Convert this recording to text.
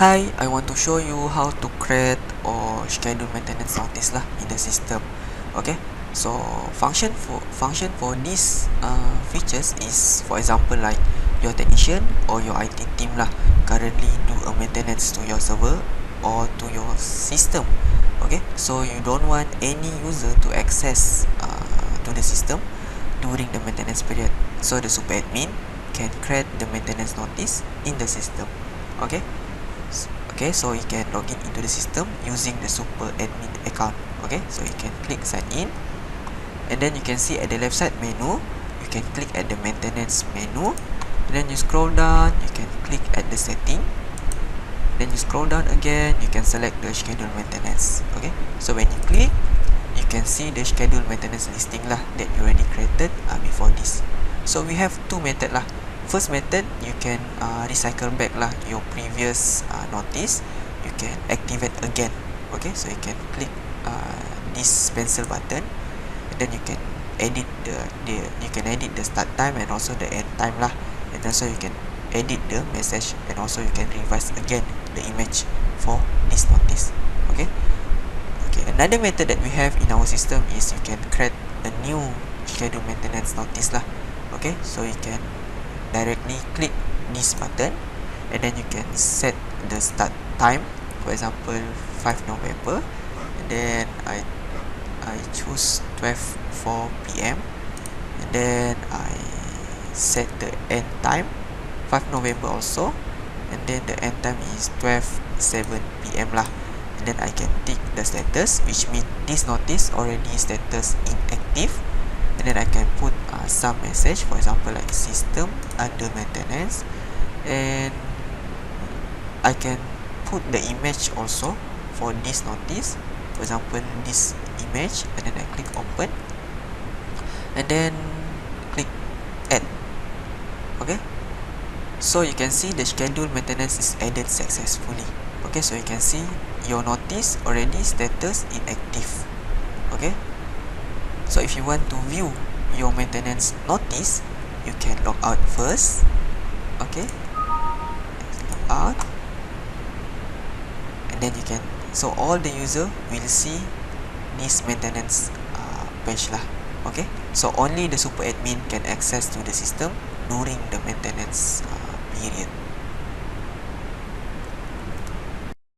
Hi, I want to show you how to create or schedule maintenance notice lah in the system. Okay, so function for these features is, for example, like your technician or your IT team lah currently do a maintenance to your server or to your system. Okay, so you don't want any user to access to the system during the maintenance period. So the super admin can create the maintenance notice in the system. Okay. Okay, so you can log in into the system using the super admin account. Okay, so you can click sign in, and then you can see at the left side menu, you can click at the maintenance menu, and then you scroll down, you can click at the setting, then you scroll down again, you can select the schedule maintenance. Okay, so when you click, you can see the schedule maintenance listing lah that you already created before this. So we have two method lah. First method, you can recycle back lah your previous notice. You can activate again. Okay, so you can click this pencil button, and then you can edit the start time and also the end time lah, and also you can edit the message, and also you can revise again the image for this notice. Okay, another method that we have in our system is you can create a new schedule maintenance notice lah. Okay, so you can directly click this button, and then you can set the start time, for example 5 November, and then I choose 12:04 PM, and then I set the end time 5 November also, and then the end time is 12:07 PM lah, and then I can tick the status, which means this notice already status inactive. And then I can put some message, for example like system under maintenance, and I can put the image also for this notice, for example this image, and then I click open, and then click add. Okay, so you can see the schedule maintenance is added successfully. Okay, so you can see your notice already status inactive. Okay, so if you want to view your maintenance notice, you can log out first. Okay, log out, and then you can, so all the user will see this maintenance page lah. Okay, so only the super admin can access to the system during the maintenance period.